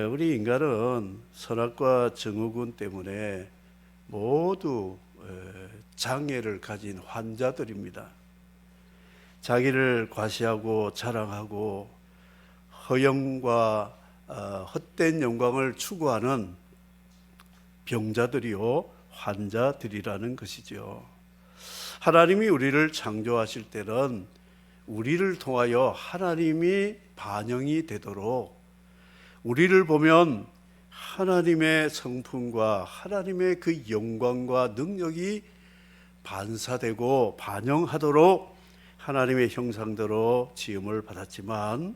우리 인간은 선악과 증후군 때문에 모두 장애를 가진 환자들입니다. 자기를 과시하고 자랑하고 허영과 헛된 영광을 추구하는 병자들이요, 환자들이라는 것이죠. 하나님이 우리를 창조하실 때는 우리를 통하여 하나님이 반영이 되도록 우리를 보면 하나님의 성품과 하나님의 그 영광과 능력이 반사되고 반영하도록 하나님의 형상대로 지음을 받았지만,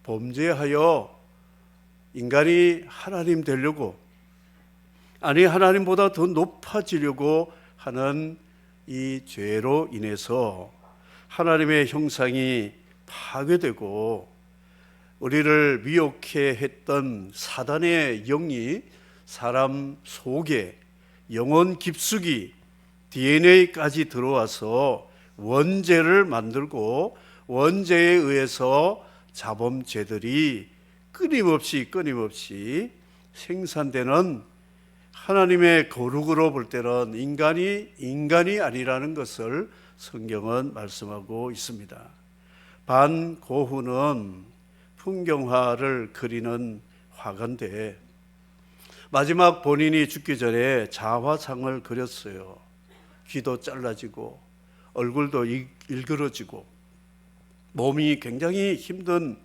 범죄하여 인간이 하나님 되려고, 아니 하나님보다 더 높아지려고 하는 이 죄로 인해서 하나님의 형상이 파괴되고 우리를 미혹해 했던 사단의 영이 사람 속에 영혼 깊숙이 DNA까지 들어와서 원죄를 만들고, 원죄에 의해서 자범죄들이 끊임없이 생산되는, 하나님의 거룩으로 볼 때는 인간이 아니라는 것을 성경은 말씀하고 있습니다. 반고흐는 풍경화를 그리는 화가인데 마지막 본인이 죽기 전에 자화상을 그렸어요. 귀도 잘라지고 얼굴도 일그러지고 몸이 굉장히 힘든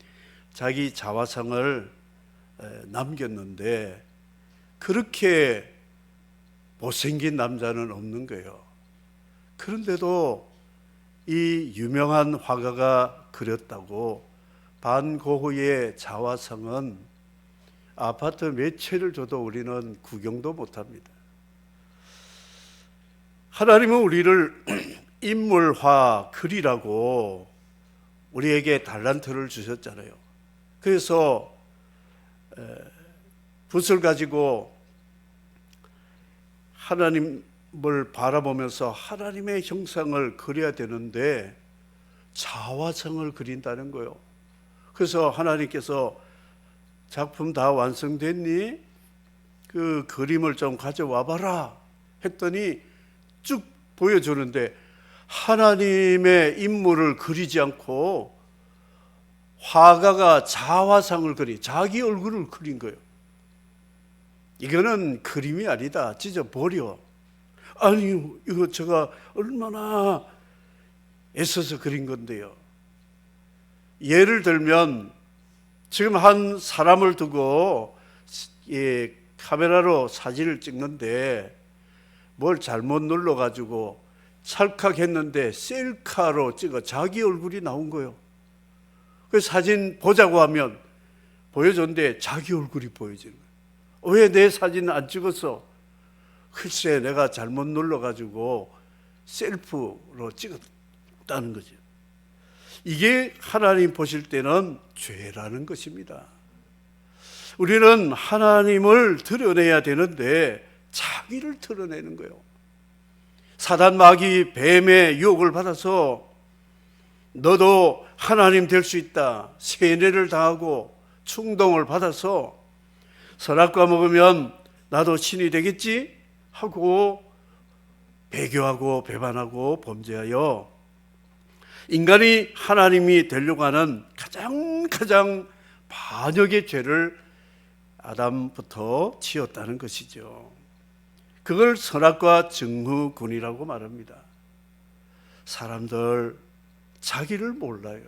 자기 자화상을 남겼는데, 그렇게 못생긴 남자는 없는 거예요. 그런데도 이 유명한 화가가 그렸다고 반고흐의 자화상은 아파트 몇 채를 줘도 우리는 구경도 못합니다. 하나님은 우리를 인물화 그리라고 우리에게 달란트를 주셨잖아요. 그래서 붓을 가지고 하나님을 바라보면서 하나님의 형상을 그려야 되는데 자화상을 그린다는 거예요. 그래서 하나님께서 작품 다 완성됐니? 그 그림을 좀 가져와 봐라 했더니 쭉 보여주는데 하나님의 인물을 그리지 않고 화가가 자화상을 자기 얼굴을 그린 거예요. 이거는 그림이 아니다, 찢어버려. 아니 이거 제가 얼마나 애써서 그린 건데요. 예를 들면 지금 한 사람을 두고 카메라로 사진을 찍는데 뭘 잘못 눌러가지고 찰칵했는데 셀카로 찍어 자기 얼굴이 나온 거예요. 그 사진 보자고 하면 보여줬는데 자기 얼굴이 보여지는 거예요. 왜 내 사진을 안 찍었어? 글쎄 내가 잘못 눌러가지고 셀프로 찍었다는 거죠. 이게 하나님 보실 때는 죄라는 것입니다. 우리는 하나님을 드러내야 되는데 자기를 드러내는 거예요. 사단 마귀 뱀의 유혹을 받아서 너도 하나님 될 수 있다, 세뇌를 당하고 충동을 받아서 선악과 먹으면 나도 신이 되겠지 하고 배교하고 배반하고 범죄하여 인간이 하나님이 되려고 하는 가장 반역의 죄를 아담부터 지었다는 것이죠. 그걸 선악과 증후군이라고 말합니다. 사람들 자기를 몰라요.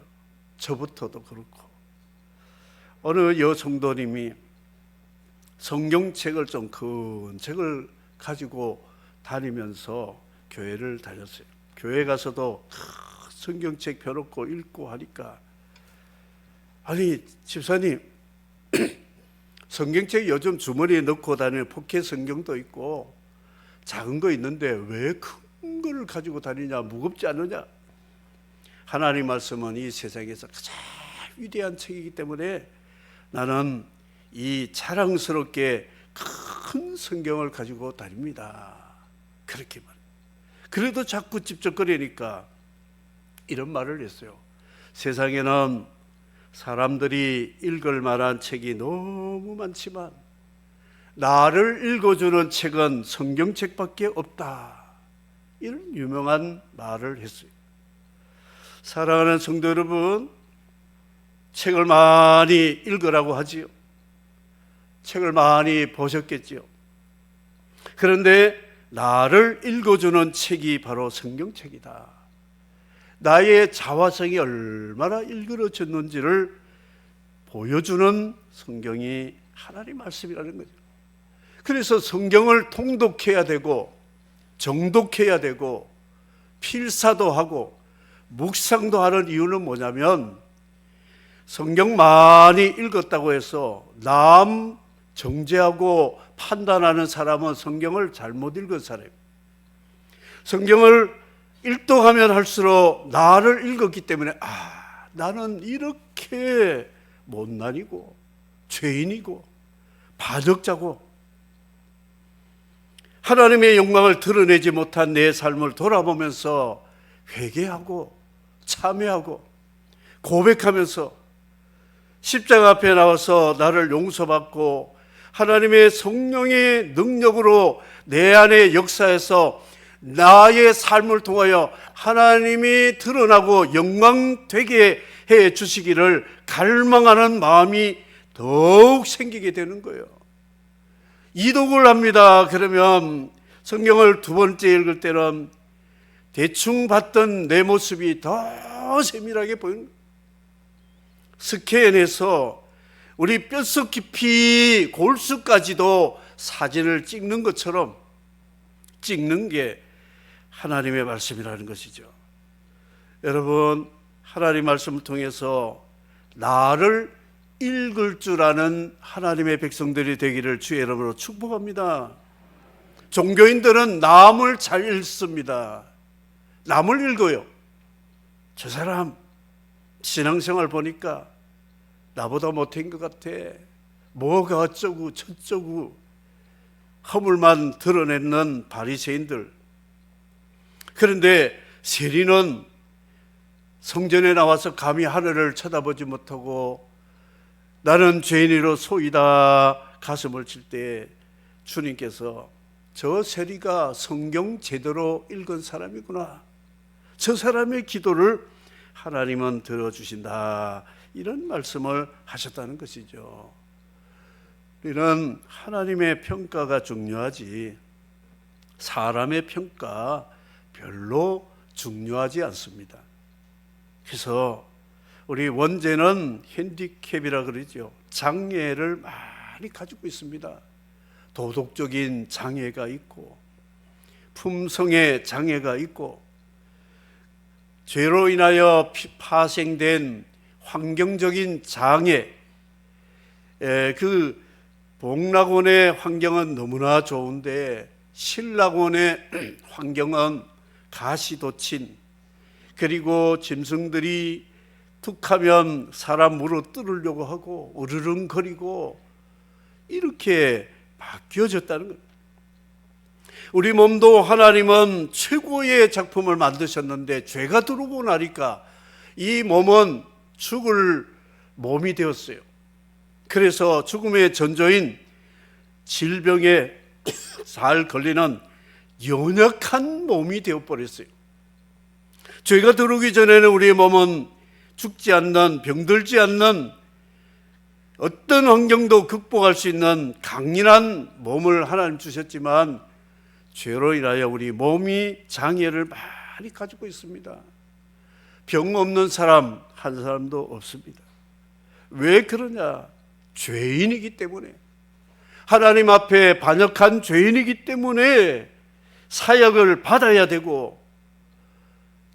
저부터도 그렇고. 어느 여성도님이 성경책을 좀 큰 책을 가지고 다니면서 교회를 다녔어요. 교회 가서도 성경책 펴놓고 읽고 하니까, 아니 집사님 성경책 요즘 주머니에 넣고 다니는 포켓 성경도 있고 작은 거 있는데 왜 큰 거를 가지고 다니냐, 무겁지 않느냐? 하나님 말씀은 이 세상에서 가장 위대한 책이기 때문에 나는 이 자랑스럽게 큰 성경을 가지고 다닙니다. 그렇게 말해요. 그래도 자꾸 찝쩍거리니까 이런 말을 했어요. 세상에는 사람들이 읽을 만한 책이 너무 많지만 나를 읽어주는 책은 성경책밖에 없다. 이런 유명한 말을 했어요. 사랑하는 성도 여러분, 책을 많이 읽으라고 하지요. 책을 많이 보셨겠지요. 그런데 나를 읽어주는 책이 바로 성경책이다. 나의 자화성이 얼마나 일그러졌는지를 보여주는 성경이 하나님 말씀이라는 거죠. 그래서 성경을 통독해야 되고 정독해야 되고 필사도 하고 묵상도 하는 이유는 뭐냐면 성경 많이 읽었다고 해서 남 정죄하고 판단하는 사람은 성경을 잘못 읽은 사람이에요. 성경을 일독하면 할수록 나를 읽었기 때문에 나는 이렇게 못난이고 죄인이고 반역자고 하나님의 영광을 드러내지 못한 내 삶을 돌아보면서 회개하고 참회하고 고백하면서 십자가 앞에 나와서 나를 용서받고 하나님의 성령의 능력으로 내 안에 역사해서 나의 삶을 통하여 하나님이 드러나고 영광되게 해 주시기를 갈망하는 마음이 더욱 생기게 되는 거예요. 이독을 합니다. 그러면 성경을 두 번째 읽을 때는 대충 봤던 내 모습이 더 세밀하게 보이는 거예요. 스캔해서 우리 뼛속 깊이 골수까지도 사진을 찍는 것처럼 찍는 게 하나님의 말씀이라는 것이죠. 여러분, 하나님 말씀을 통해서 나를 읽을 줄 아는 하나님의 백성들이 되기를 주의 이름으로 축복합니다. 종교인들은 남을 잘 읽습니다. 남을 읽어요. 저 사람 신앙생활 보니까 나보다 못한 것 같아. 뭐가 어쩌고 저쩌고 허물만 드러내는 바리새인들. 그런데 세리는 성전에 나와서 감히 하늘을 쳐다보지 못하고 나는 죄인으로 소이다 가슴을 칠 때 주님께서 저 세리가 성경 제대로 읽은 사람이구나. 저 사람의 기도를 하나님은 들어주신다. 이런 말씀을 하셨다는 것이죠. 우리는 하나님의 평가가 중요하지 사람의 평가 별로 중요하지 않습니다. 그래서 우리 원죄는 핸디캡이라 그러죠. 장애를 많이 가지고 있습니다. 도덕적인 장애가 있고 품성의 장애가 있고 죄로 인하여 파생된 환경적인 장애. 그 복락원의 환경은 너무나 좋은데 신락원의 환경은 가시도친, 그리고 짐승들이 툭하면 사람 물어 뜯으려고 하고 으르렁거리고 이렇게 바뀌어졌다는 것. 우리 몸도 하나님은 최고의 작품을 만드셨는데 죄가 들어오고 나니까 이 몸은 죽을 몸이 되었어요. 그래서 죽음의 전조인 질병에 잘 걸리는 연약한 몸이 되어버렸어요. 죄가 들어오기 전에는 우리의 몸은 죽지 않는, 병들지 않는, 어떤 환경도 극복할 수 있는 강인한 몸을 하나님 주셨지만 죄로 인하여 우리 몸이 장애를 많이 가지고 있습니다. 병 없는 사람 한 사람도 없습니다. 왜 그러냐? 죄인이기 때문에, 하나님 앞에 반역한 죄인이기 때문에 사역을 받아야 되고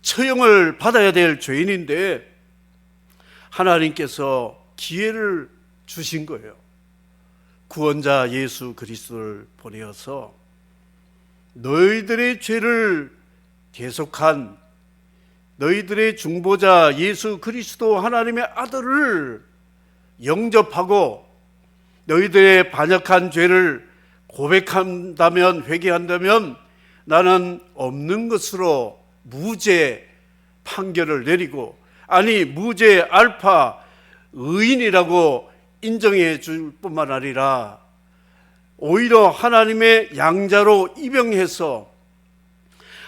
처형을 받아야 될 죄인인데 하나님께서 기회를 주신 거예요. 구원자 예수 그리스도를 보내어서 너희들의 죄를 대속한 너희들의 중보자 예수 그리스도 하나님의 아들을 영접하고 너희들의 반역한 죄를 고백한다면, 회개한다면 나는 없는 것으로 무죄 판결을 내리고, 아니 무죄 알파 의인이라고 인정해 줄 뿐만 아니라 오히려 하나님의 양자로 입영해서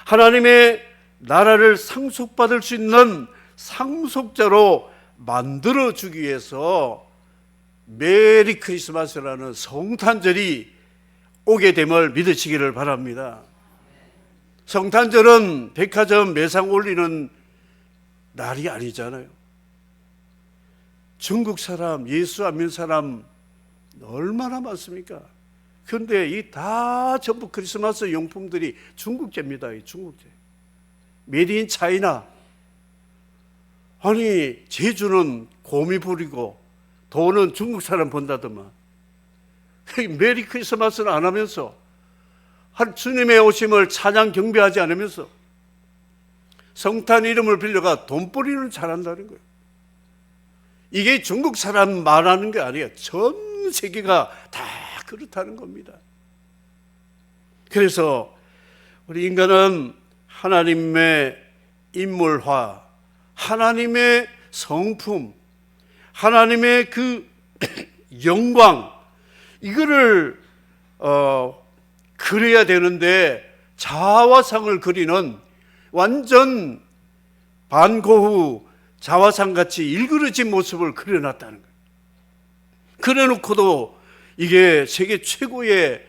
하나님의 나라를 상속받을 수 있는 상속자로 만들어주기 위해서 메리 크리스마스라는 성탄절이 오게 됨을 믿으시기를 바랍니다. 성탄절은 백화점 매상 올리는 날이 아니잖아요. 중국 사람, 예수 안 믿는 사람 얼마나 많습니까? 그런데 이 다 전부 크리스마스 용품들이 중국제입니다. 중국제. 메이드 인 차이나. 아니 제주는 곰이 부리고 돈은 중국 사람 번다더만. 메리 크리스마스는 안 하면서 주님의 오심을 찬양 경배하지 않으면서 성탄 이름을 빌려가 돈벌이는 잘한다는 거예요. 이게 중국 사람 말하는 게 아니에요. 전 세계가 다 그렇다는 겁니다. 그래서 우리 인간은 하나님의 인물화, 하나님의 성품, 하나님의 그 영광, 이거를 그려야 되는데 자화상을 그리는 완전 반고흐 자화상같이 일그러진 모습을 그려놨다는 거예요. 그래놓고도 이게 세계 최고의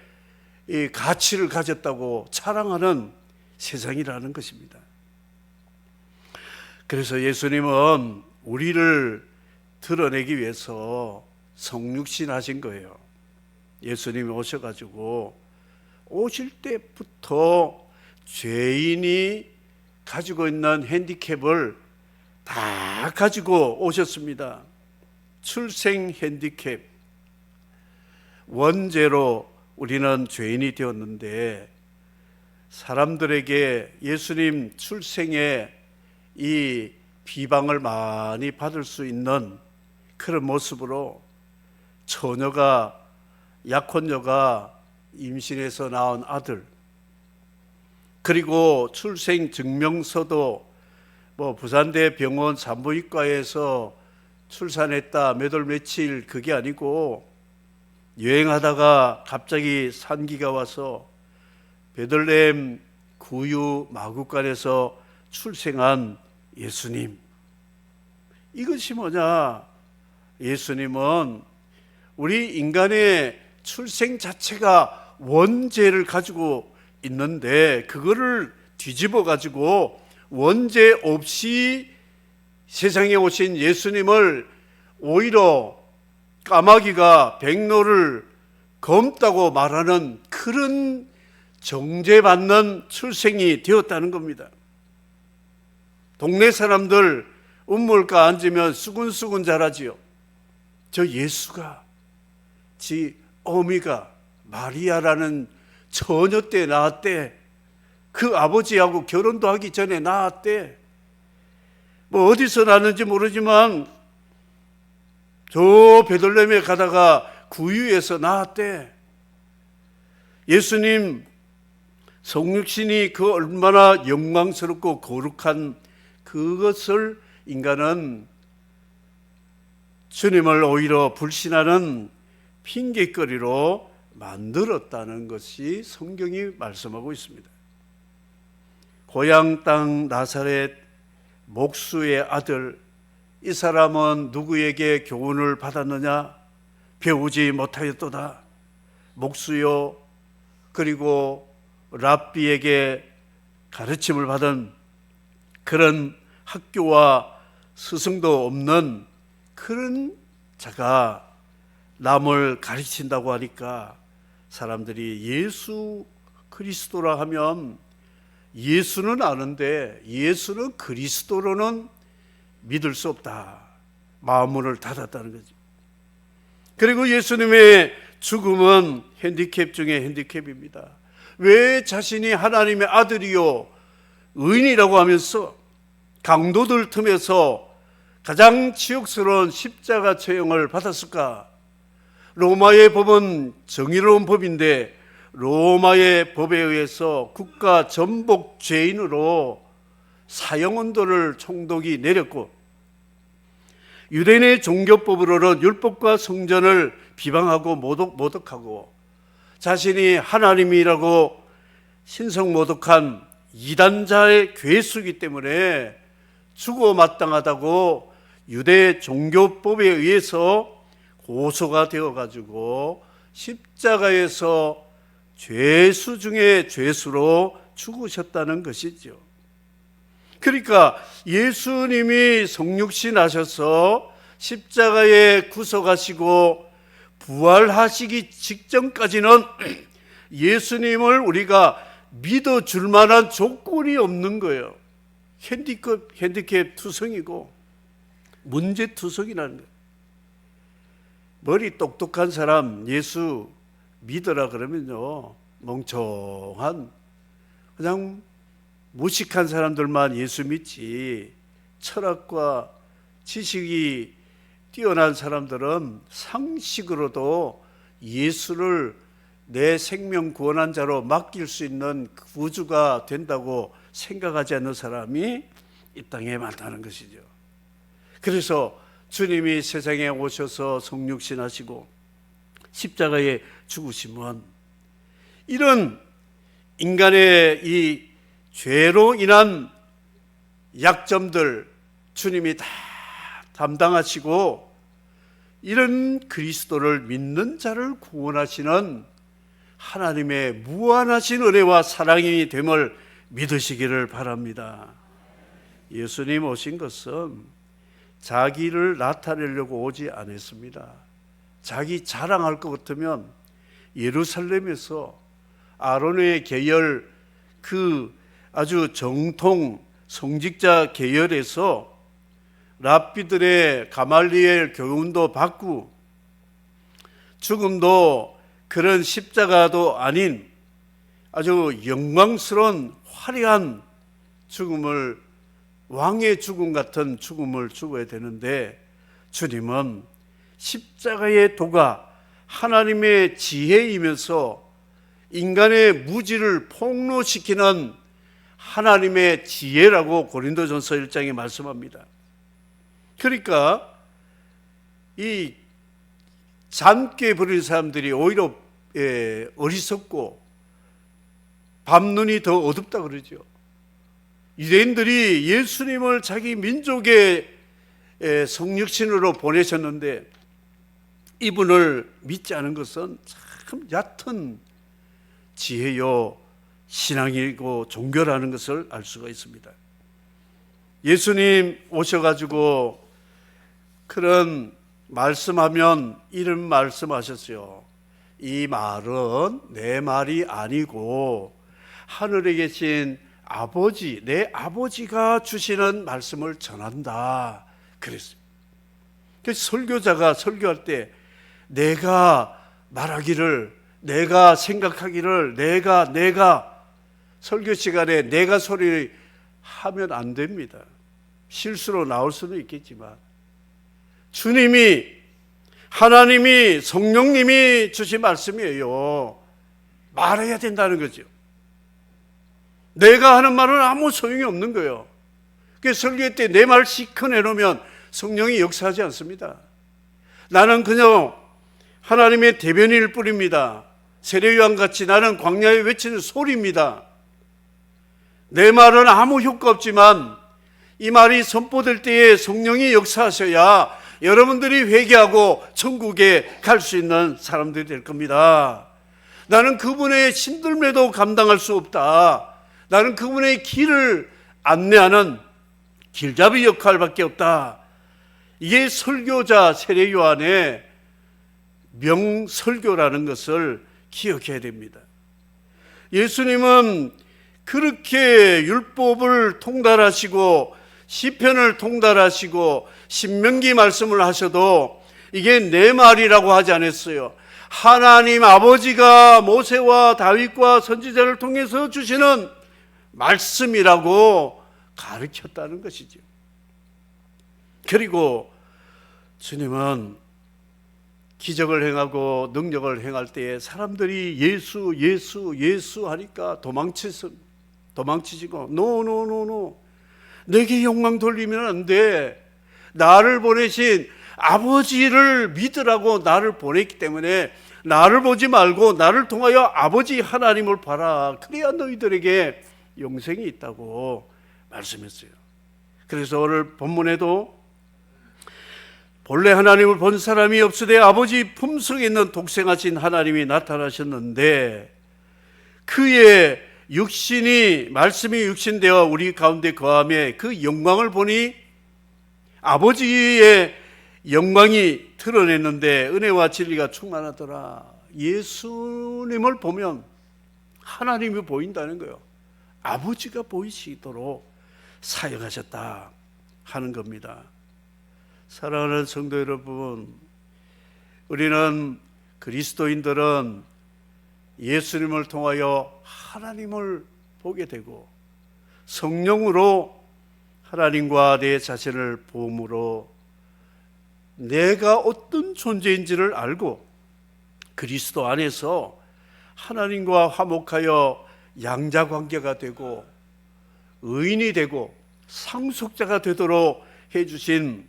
이 가치를 가졌다고 자랑하는 세상이라는 것입니다. 그래서 예수님은 우리를 드러내기 위해서 성육신 하신 거예요. 예수님이 오셔가지고 오실 때부터 죄인이 가지고 있는 핸디캡을 다 가지고 오셨습니다. 출생 핸디캡, 원죄로 우리는 죄인이 되었는데 사람들에게 예수님 출생에 이 비방을 많이 받을 수 있는 그런 모습으로 처녀가, 약혼녀가 임신해서 낳은 아들, 그리고 출생 증명서도 부산대 병원 산부인과에서 출산했다 몇 월 며칠 그게 아니고 여행하다가 갑자기 산기가 와서 베들레헴 구유 마구간에서 출생한 예수님. 이것이 뭐냐? 예수님은 우리 인간의 출생 자체가 원죄를 가지고 있는데 그거를 뒤집어 가지고 원죄 없이 세상에 오신 예수님을 오히려 까마귀가 백로를 검다고 말하는 그런 정죄받는 출생이 되었다는 겁니다. 동네 사람들 운물가 앉으면 수근수근 잘하지요. 저 예수가 지 어미가 마리아라는 처녀 때 낳았대. 그 아버지하고 결혼도 하기 전에 낳았대. 어디서 낳았는지 모르지만 저 베들레헴에 가다가 구유에서 낳았대. 예수님 성육신이 그 얼마나 영광스럽고 거룩한 그것을 인간은 주님을 오히려 불신하는 핑계거리로 만들었다는 것이 성경이 말씀하고 있습니다. 고향 땅 나사렛 목수의 아들, 이 사람은 누구에게 교훈을 받았느냐? 배우지 못하였도다. 목수요, 그리고 랍비에게 가르침을 받은 그런 학교와 스승도 없는 그런 자가 남을 가르친다고 하니까 사람들이 예수 그리스도라 하면 예수는 아는데 예수는 그리스도로는 믿을 수 없다. 마음문을 닫았다는 거죠. 그리고 예수님의 죽음은 핸디캡 중에 핸디캡입니다. 왜 자신이 하나님의 아들이요 의인이라고 하면서 강도들 틈에서 가장 치욕스러운 십자가 처형을 받았을까? 로마의 법은 정의로운 법인데 로마의 법에 의해서 국가 전복 죄인으로 사형언도를 총독이 내렸고 유대인의 종교법으로는 율법과 성전을 비방하고 모독하고 자신이 하나님이라고 신성모독한 이단자의 괴수이기 때문에 죽어 마땅하다고 유대 종교법에 의해서 고소가 되어가지고 십자가에서 죄수 중에 죄수로 죽으셨다는 것이죠. 그러니까 예수님이 성육신 하셔서 십자가에 구속하시고 부활하시기 직전까지는 예수님을 우리가 믿어줄 만한 조건이 없는 거예요. 핸디캡 투성이고 문제 투성이라는 거예요. 머리 똑똑한 사람 예수 믿어라 그러면요, 멍청한 그냥 무식한 사람들만 예수 믿지, 철학과 지식이 뛰어난 사람들은 상식으로도 예수를 내 생명 구원한 자로 맡길 수 있는 구주가 된다고 생각하지 않는 사람이 이 땅에 많다는 것이죠. 그래서 주님이 세상에 오셔서 성육신 하시고 십자가에 죽으시면 이런 인간의 이 죄로 인한 약점들 주님이 다 담당하시고 이런 그리스도를 믿는 자를 구원하시는 하나님의 무한하신 은혜와 사랑이 됨을 믿으시기를 바랍니다. 예수님 오신 것은 자기를 나타내려고 오지 않았습니다. 자기 자랑할 것 같으면 예루살렘에서 아론의 계열 그 아주 정통 성직자 계열에서 랍비들의 가말리엘 교훈도 받고 죽음도 그런 십자가도 아닌 아주 영광스러운 화려한 죽음을, 왕의 죽음 같은 죽음을 죽어야 되는데 주님은 십자가의 도가 하나님의 지혜이면서 인간의 무지를 폭로시키는 하나님의 지혜라고 고린도전서 1장에 말씀합니다. 그러니까 이 잠깨 부린 사람들이 오히려 어리석고 밤눈이 더 어둡다 그러죠. 유대인들이 예수님을 자기 민족의 성육신으로 보내셨는데 이분을 믿지 않은 것은 참 얕은 지혜요 신앙이고 종교라는 것을 알 수가 있습니다. 예수님 오셔가지고 그런 말씀하면 이런 말씀하셨어요. 이 말은 내 말이 아니고 하늘에 계신 아버지, 내 아버지가 주시는 말씀을 전한다 그랬어요. 그래서 설교자가 설교할 때 내가 말하기를, 내가 생각하기를, 내가 설교 시간에 내가 소리를 하면 안 됩니다. 실수로 나올 수는 있겠지만 주님이, 하나님이, 성령님이 주신 말씀이에요. 말해야 된다는 거죠. 내가 하는 말은 아무 소용이 없는 거예요. 그래서 설교 때 내 말 시커 내놓으면 성령이 역사하지 않습니다. 나는 그냥 하나님의 대변인일 뿐입니다. 세례요한같이 나는 광야에 외치는 소리입니다. 내 말은 아무 효과 없지만 이 말이 선포될 때에 성령이 역사하셔야 여러분들이 회개하고 천국에 갈 수 있는 사람들이 될 겁니다. 나는 그분의 신들매도 감당할 수 없다. 나는 그분의 길을 안내하는 길잡이 역할밖에 없다. 이게 설교자 세례요한의 명설교라는 것을 기억해야 됩니다. 예수님은 그렇게 율법을 통달하시고 시편을 통달하시고 신명기 말씀을 하셔도 이게 내 말이라고 하지 않았어요. 하나님 아버지가 모세와 다윗과 선지자를 통해서 주시는 말씀이라고 가르쳤다는 것이죠. 그리고 주님은 기적을 행하고 능력을 행할 때에 사람들이 예수 하니까 도망치시고 노 내게 영광 돌리면 안 돼. 나를 보내신 아버지를 믿으라고 나를 보냈기 때문에 나를 보지 말고 나를 통하여 아버지 하나님을 봐라. 그래야 너희들에게 영생이 있다고 말씀했어요. 그래서 오늘 본문에도 본래 하나님을 본 사람이 없으되 아버지 품속에 있는 독생하신 하나님이 나타나셨는데 그의 육신이 말씀이 육신되어 우리 가운데 거하며 그 영광을 보니 아버지의 영광이 드러냈는데 은혜와 진리가 충만하더라. 예수님을 보면 하나님이 보인다는 거예요. 아버지가 보이시도록 사역하셨다 하는 겁니다. 사랑하는 성도 여러분, 우리는 그리스도인들은 예수님을 통하여 하나님을 보게 되고 성령으로 하나님과 내 자신을 보므로 내가 어떤 존재인지를 알고 그리스도 안에서 하나님과 화목하여 양자관계가 되고 의인이 되고 상속자가 되도록 해주신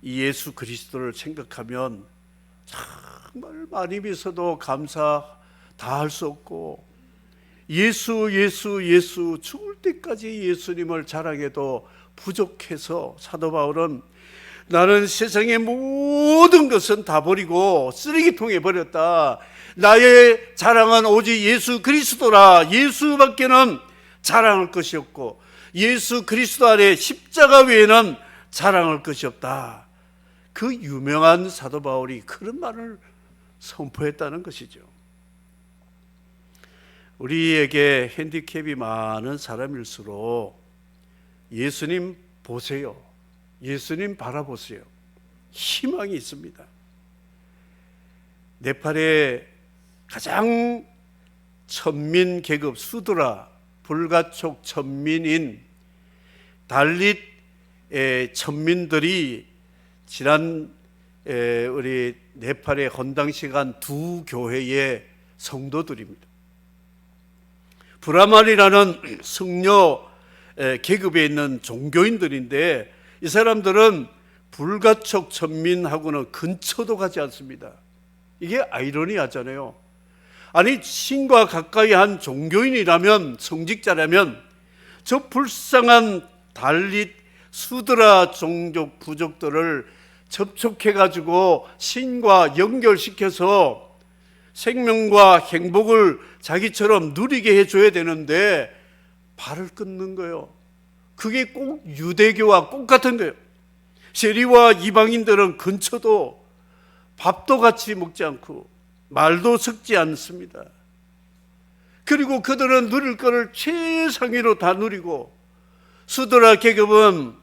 이 예수 그리스도를 생각하면 정말 많이 비서도 감사 다 할 수 없고 예수 죽을 때까지 예수님을 자랑해도 부족해서 사도 바울은 나는 세상의 모든 것은 다 버리고 쓰레기통에 버렸다. 나의 자랑은 오직 예수 그리스도라. 예수밖에는 자랑할 것이 없고 예수 그리스도 안에 십자가 외에는 자랑할 것이 없다. 그 유명한 사도 바울이 그런 말을 선포했다는 것이죠. 우리에게 핸디캡이 많은 사람일수록 예수님 보세요. 예수님 바라보세요. 희망이 있습니다. 네팔의 가장 천민 계급 수드라 불가촉 천민인 달릿 천민들이 지난 우리 네팔에 헌당식한 두 교회의 성도들입니다. 브라만이라는 승려 계급에 있는 종교인들인데 이 사람들은 불가촉 천민하고는 근처도 가지 않습니다. 이게 아이러니하잖아요. 아니 신과 가까이 한 종교인이라면 성직자라면 저 불쌍한 달릿 수드라 종족 부족들을 접촉해가지고 신과 연결시켜서 생명과 행복을 자기처럼 누리게 해줘야 되는데 발을 끊는 거예요. 그게 꼭 유대교와 똑같은 거예요. 세리와 이방인들은 근처도 밥도 같이 먹지 않고 말도 섞지 않습니다. 그리고 그들은 누릴 것을 최상위로 다 누리고 수드라 계급은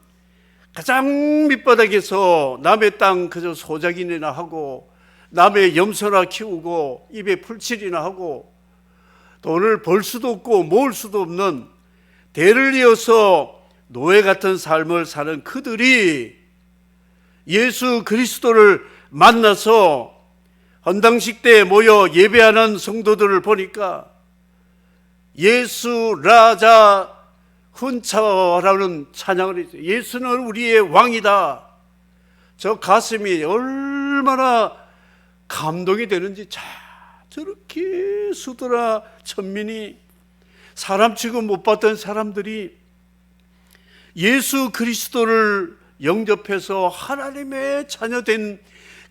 가장 밑바닥에서 남의 땅 그저 소작인이나 하고 남의 염소나 키우고 입에 풀칠이나 하고 돈을 벌 수도 없고 모을 수도 없는 대를 이어서 노예 같은 삶을 사는 그들이 예수 그리스도를 만나서 헌당식 때 모여 예배하는 성도들을 보니까 예수 라자 훈차라는 찬양을 했어요. 예수는 우리의 왕이다. 저 가슴이 얼마나 감동이 되는지. 저렇게 수드라 천민이 사람 취급 못 받던 사람들이 예수 그리스도를 영접해서 하나님의 자녀된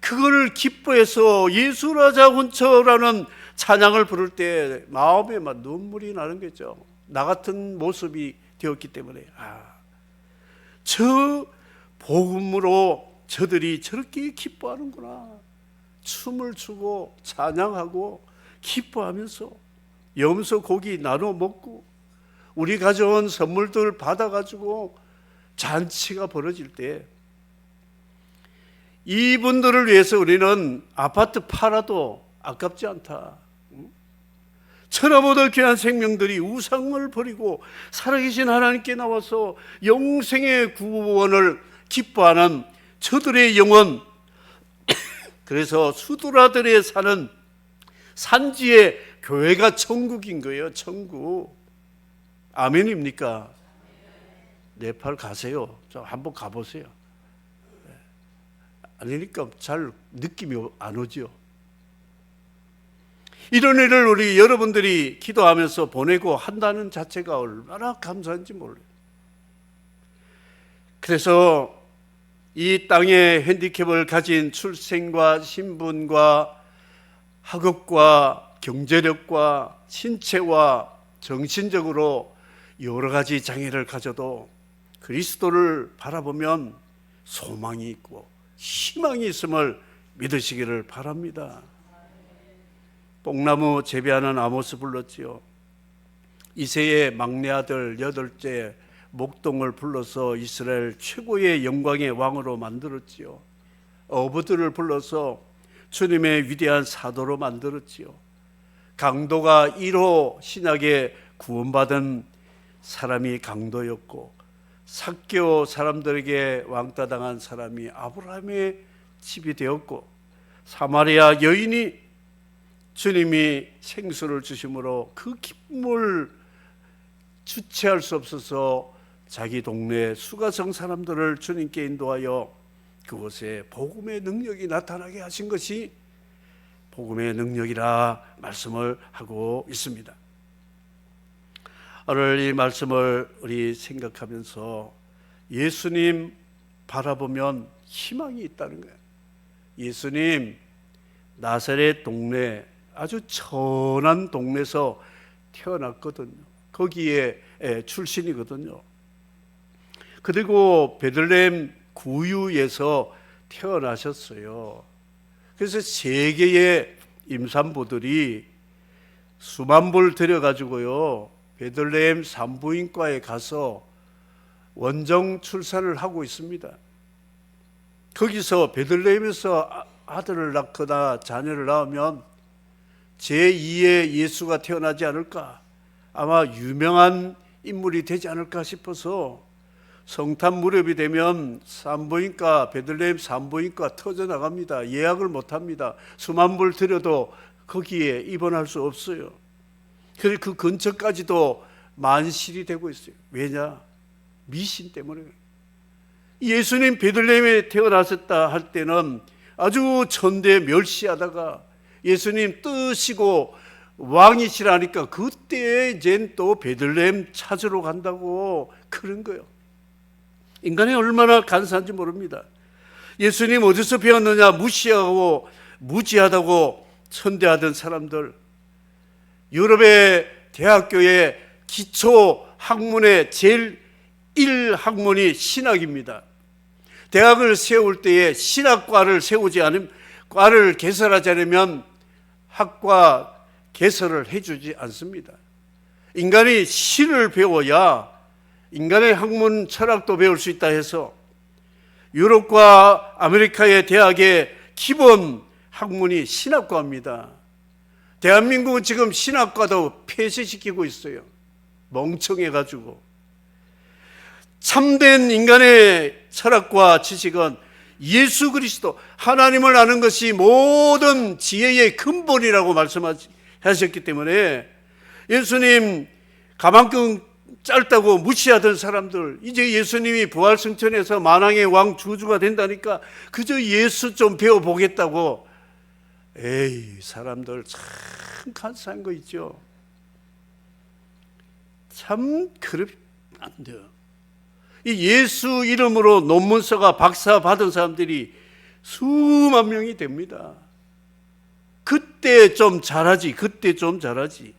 그거를 기뻐해서 예수라자 훈처라는 찬양을 부를 때 마음에 막 눈물이 나는 거죠. 나 같은 모습이 되었기 때문에 저 복음으로 저들이 저렇게 기뻐하는구나. 춤을 추고 찬양하고 기뻐하면서 염소 고기 나눠 먹고 우리 가져온 선물들 받아가지고 잔치가 벌어질 때 이분들을 위해서 우리는 아파트 팔아도 아깝지 않다. 천하보다 귀한 생명들이 우상을 버리고 살아계신 하나님께 나와서 영생의 구원을 기뻐하는 저들의 영혼, 그래서 수드라들의 사는 산지의 교회가 천국인 거예요. 천국. 아멘입니까? 네팔 가세요. 저 한번 가보세요. 아니니까 잘 느낌이 안 오죠. 이런 일을 우리 여러분들이 기도하면서 보내고 한다는 자체가 얼마나 감사한지 몰라요. 그래서 이 땅에 핸디캡을 가진 출생과 신분과 학업과 경제력과 신체와 정신적으로 여러 가지 장애를 가져도 그리스도를 바라보면 소망이 있고 희망이 있음을 믿으시기를 바랍니다. 뽕나무 재배하는 아모스 불렀지요. 이새의 막내 아들 8째 목동을 불러서 이스라엘 최고의 영광의 왕으로 만들었지요. 어부들을 불러서 주님의 위대한 사도로 만들었지요. 강도가 1호 신약에 구원받은 사람이 강도였고 삭개오 사람들에게 왕따당한 사람이 아브라함의 집이 되었고 사마리아 여인이 주님이 생수를 주심으로 그 기쁨을 주체할 수 없어서 자기 동네 수가성 사람들을 주님께 인도하여 그곳에 복음의 능력이 나타나게 하신 것이 복음의 능력이라 말씀을 하고 있습니다. 오늘 이 말씀을 우리 생각하면서 예수님 바라보면 희망이 있다는 거예요. 예수님 나사렛 동네 아주 천한 동네에서 태어났거든요. 거기에 출신이거든요. 그리고 베들레헴 구유에서 태어나셨어요. 그래서 세계의 임산부들이 수만 불 들여가지고요 베들레헴 산부인과에 가서 원정 출산을 하고 있습니다. 거기서 베들레헴에서 아들을 낳거나 자녀를 낳으면 제2의 예수가 태어나지 않을까, 아마 유명한 인물이 되지 않을까 싶어서 성탄 무렵이 되면 산부인과, 베들레헴 산부인과 터져나갑니다. 예약을 못합니다. 수만 불 들여도 거기에 입원할 수 없어요. 그래서 그 근처까지도 만실이 되고 있어요. 왜냐? 미신 때문에. 예수님 베들레헴에 태어나셨다 할 때는 아주 천대 멸시하다가 예수님 뜨시고 왕이시라니까 그때 이젠 또 베들레헴 찾으러 간다고 그런 거예요. 인간이 얼마나 간사한지 모릅니다. 예수님 어디서 배웠느냐 무시하고 무지하다고 천대하던 사람들, 유럽의 대학교의 기초 학문의 제일 1학문이 신학입니다. 대학을 세울 때에 신학과를 세우지 않으면, 과를 개설하지 않으면 학과 개설을 해주지 않습니다. 인간이 신을 배워야 인간의 학문 철학도 배울 수 있다 해서 유럽과 아메리카의 대학의 기본 학문이 신학과입니다. 대한민국은 지금 신학과도 폐쇄시키고 있어요. 멍청해가지고. 참된 인간의 철학과 지식은 예수 그리스도, 하나님을 아는 것이 모든 지혜의 근본이라고 말씀하셨기 때문에 예수님 가만큼 짧다고 무시하던 사람들, 이제 예수님이 부활승천에서 만왕의 왕 주주가 된다니까 그저 예수 좀 배워보겠다고. 에이, 사람들 참 간사한 거 있죠. 참 그러면 안 돼요. 이 예수 이름으로 논문서가 박사 받은 사람들이 수만 명이 됩니다. 그때 좀 잘하지, 그때 좀 잘하지.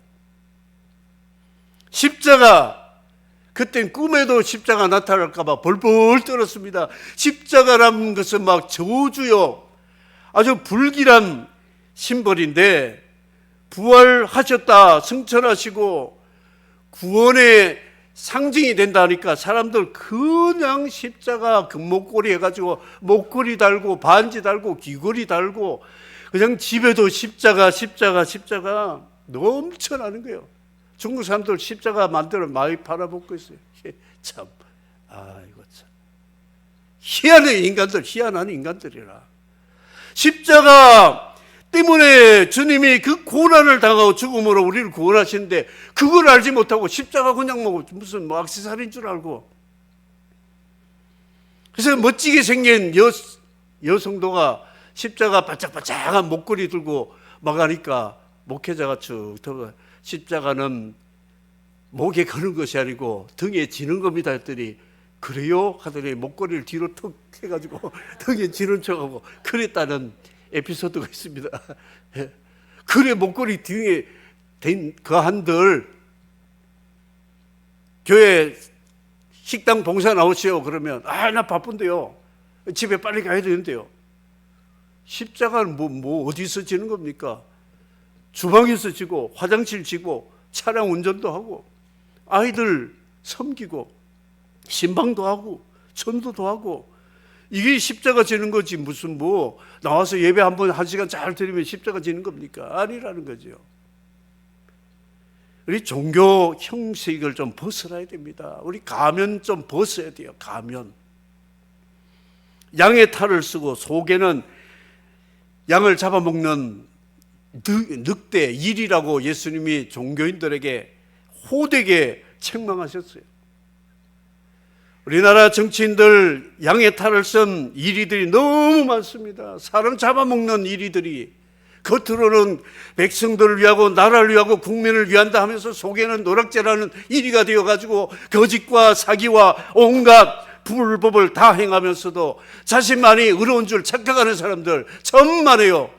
십자가, 그땐 꿈에도 십자가 나타날까 봐 벌벌 떨었습니다. 십자가라는 것은 막 저주요, 아주 불길한 심벌인데 부활하셨다, 승천하시고 구원의 상징이 된다니까 사람들 그냥 십자가 금목걸이 해가지고 목걸이 달고 반지 달고 귀걸이 달고 그냥 집에도 십자가 넘쳐나는 거예요. 중국 사람들 십자가 만들어 많이 팔아먹고 있어요. 참, 이거 참 희한한 인간들, 희한한 인간들이라. 십자가 때문에 주님이 그 고난을 당하고 죽음으로 우리를 구원하시는데 그걸 알지 못하고 십자가 그냥 무슨 악세사리인 줄 알고, 그래서 멋지게 생긴 여성도가 십자가 바짝바짝한 목걸이 들고 막 가니까 목회자가 쭉 들어가, 십자가는 목에 거는 것이 아니고 등에 지는 겁니다 했더니, 그래요? 하더니 목걸이를 뒤로 턱 해가지고 등에 지는 척하고 그랬다는 에피소드가 있습니다. 그래, 목걸이 등에 댄 그 한들 교회 식당 봉사 나오시오 그러면, 나 바쁜데요, 집에 빨리 가야 되는데요. 십자가는 뭐 어디서 지는 겁니까? 주방에서 지고, 화장실 지고, 차량 운전도 하고, 아이들 섬기고, 신방도 하고, 전도도 하고, 이게 십자가 지는 거지. 무슨 나와서 예배 한 시간 잘 드리면 십자가 지는 겁니까? 아니라는 거죠. 우리 종교 형식을 좀 벗어나야 됩니다. 우리 가면 좀 벗어야 돼요. 가면. 양의 탈을 쓰고 속에는 양을 잡아먹는 늑대, 일이라고 예수님이 종교인들에게 호되게 책망하셨어요. 우리나라 정치인들 양의 탈을 쓴 이리들이 너무 많습니다. 사람 잡아먹는 이리들이. 겉으로는 백성들을 위하고 나라를 위하고 국민을 위한다 하면서 속에는 노략질하는 이리가 되어가지고 거짓과 사기와 온갖 불법을 다 행하면서도 자신만이 의로운 줄 착각하는 사람들 천만에요.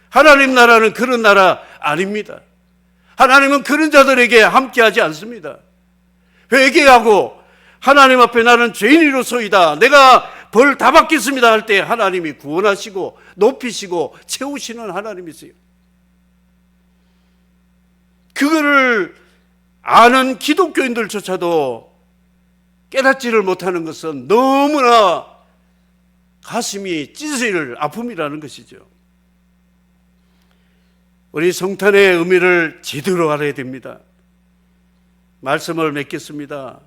하나님 나라는 그런 나라 아닙니다. 하나님은 그런 자들에게 함께하지 않습니다. 회개하고 하나님 앞에 나는 죄인이로소이다, 내가 벌 다 받겠습니다 할 때 하나님이 구원하시고 높이시고 채우시는 하나님이세요. 그거를 아는 기독교인들조차도 깨닫지를 못하는 것은 너무나 가슴이 찢어질 아픔이라는 것이죠. 우리 성탄의 의미를 제대로 알아야 됩니다. 말씀을 맺겠습니다.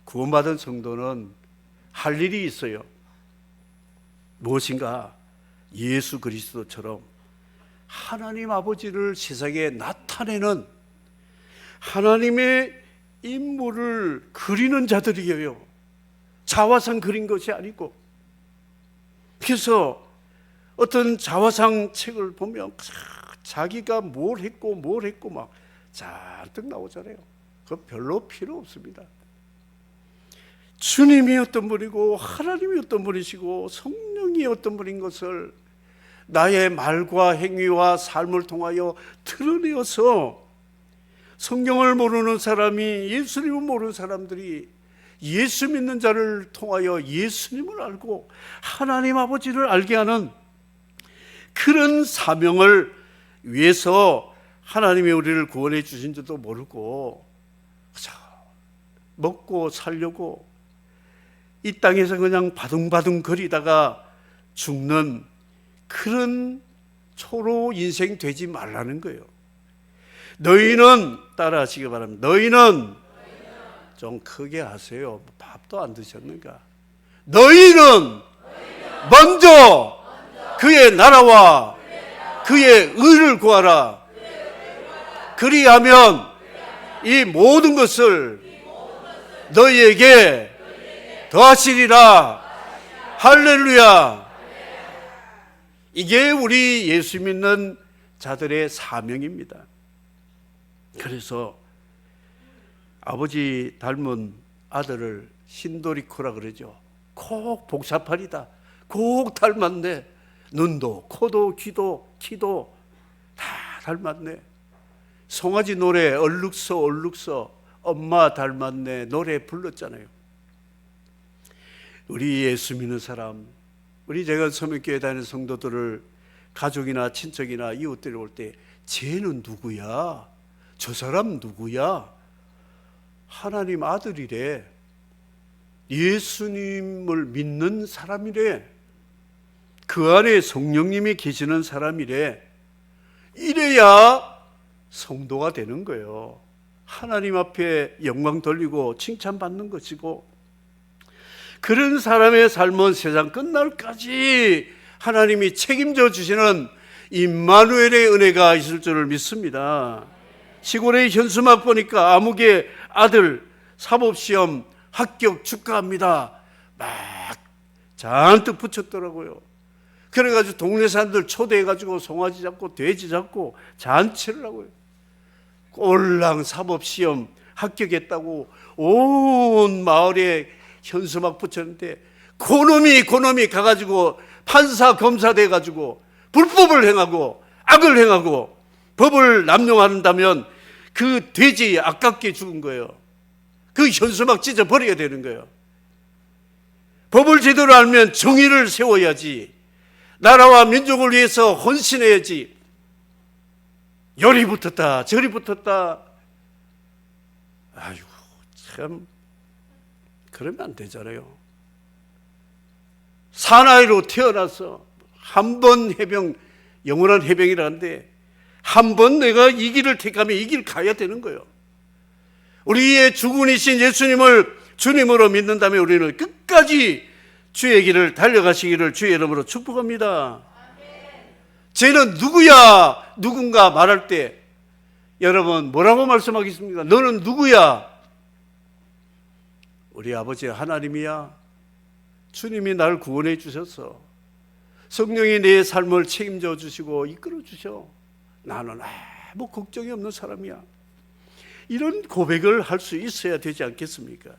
구원받은 성도는 할 일이 있어요. 무엇인가? 예수 그리스도처럼 하나님 아버지를 세상에 나타내는 하나님의 인물을 그리는 자들이에요. 자화상 그린 것이 아니고. 그래서 어떤 자화상 책을 보면 자기가 뭘 했고 막 잔뜩 나오잖아요. 그거 별로 필요 없습니다. 주님이 어떤 분이고 하나님이 어떤 분이시고 성령이 어떤 분인 것을 나의 말과 행위와 삶을 통하여 드러내어서 성경을 모르는 사람이, 예수님을 모르는 사람들이 예수 믿는 자를 통하여 예수님을 알고 하나님 아버지를 알게 하는 그런 사명을 위해서 하나님이 우리를 구원해 주신 줄도 모르고 먹고 살려고 이 땅에서 그냥 바둥바둥 거리다가 죽는 그런 초로 인생 되지 말라는 거예요. 너희는, 따라하시기 바랍니다. 너희는 좀 크게 하세요. 밥도 안 드셨는가? 너희는 먼저 그의 나라와 그의 의를 구하라. 그리하면 이 모든 것을 너희에게 더하시리라. 할렐루야. 이게 우리 예수 믿는 자들의 사명입니다. 그래서 아버지 닮은 아들을 신도리코라 그러죠. 꼭 복사팔이다. 꼭 닮았네. 눈도 코도 귀도 키도 다 닮았네. 송아지 노래 얼룩서 엄마 닮았네 노래 불렀잖아요. 우리 예수 믿는 사람, 우리 제가 서명교회 다니는 성도들을 가족이나 친척이나 이웃들이 올 때 쟤는 누구야? 저 사람 누구야? 하나님 아들이래. 예수님을 믿는 사람이래. 그 안에 성령님이 계시는 사람이래. 이래야 성도가 되는 거예요. 하나님 앞에 영광 돌리고 칭찬받는 것이고, 그런 사람의 삶은 세상 끝날까지 하나님이 책임져 주시는 임마누엘의 은혜가 있을 줄을 믿습니다. 시골의 현수막 보니까 아무개 아들 사법시험 합격 축하합니다 막 잔뜩 붙였더라고요. 그래가지고 동네 사람들 초대해가지고 송아지 잡고 돼지 잡고 잔치를 하고요. 꼴랑 사법시험 합격했다고 온 마을에 현수막 붙였는데 그놈이 가가지고 판사 검사 돼가지고 불법을 행하고 악을 행하고 법을 남용한다면 그 돼지 아깝게 죽은 거예요. 그 현수막 찢어 버려야 되는 거예요. 법을 제대로 알면 정의를 세워야지, 나라와 민족을 위해서 헌신해야지. 열이 붙었다 저리 붙었다, 아이고 참 그러면 안 되잖아요. 사나이로 태어나서 한 번 해병, 영원한 해병이라는데 한 번 내가 이 길을 택하면 이 길 가야 되는 거예요. 우리의 주군이신 예수님을 주님으로 믿는다면 우리는 끝까지 주의 길을 달려가시기를 주의 이름으로 축복합니다. 쟤는 누구야? 누군가 말할 때 여러분 뭐라고 말씀하겠습니까? 너는 누구야? 우리 아버지 하나님이야. 주님이 나를 구원해 주셨어. 성령이 내 삶을 책임져 주시고 이끌어 주셔. 나는 아무 걱정이 없는 사람이야. 이런 고백을 할 수 있어야 되지 않겠습니까?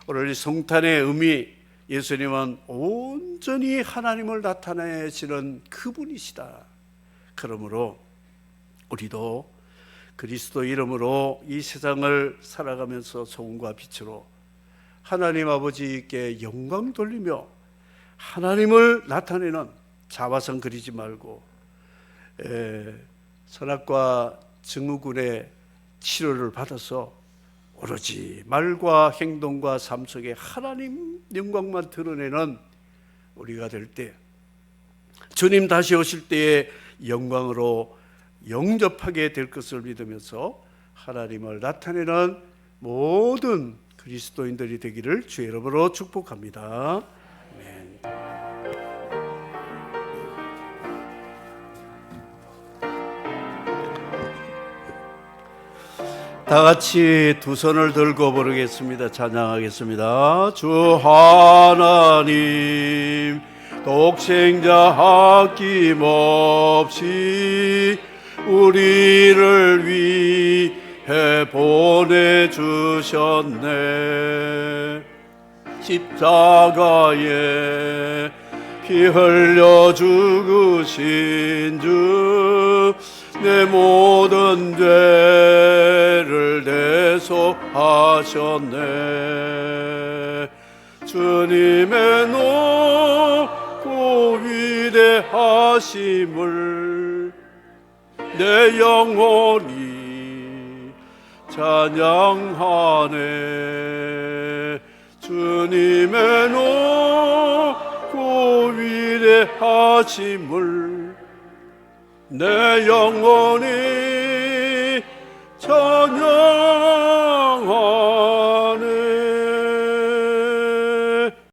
오늘 이 성탄의 의미, 예수님은 온전히 하나님을 나타내시는 그분이시다. 그러므로 우리도 그리스도 이름으로 이 세상을 살아가면서 소금과 빛으로 하나님 아버지께 영광 돌리며 하나님을 나타내는 자화상 그리지 말고 선악과 증후군의 치료를 받아서 오로지 말과 행동과 삶 속에 하나님 영광만 드러내는 우리가 될 때, 주님 다시 오실 때의 영광으로 영접하게 될 것을 믿으면서 하나님을 나타내는 모든 그리스도인들이 되기를 주의 이름으로 축복합니다. 아멘. 다 같이 두 손을 들고 부르겠습니다. 찬양하겠습니다. 주 하나님 독생자 아낌없이 우리를 위해 보내주셨네. 십자가에 피 흘려 죽으신 주 내 모든 죄를 대속하셨네. 주님의 높고 위대하심을 내 영혼이 찬양하네. 주님의 높고 위대하심을 내 영혼이 찬양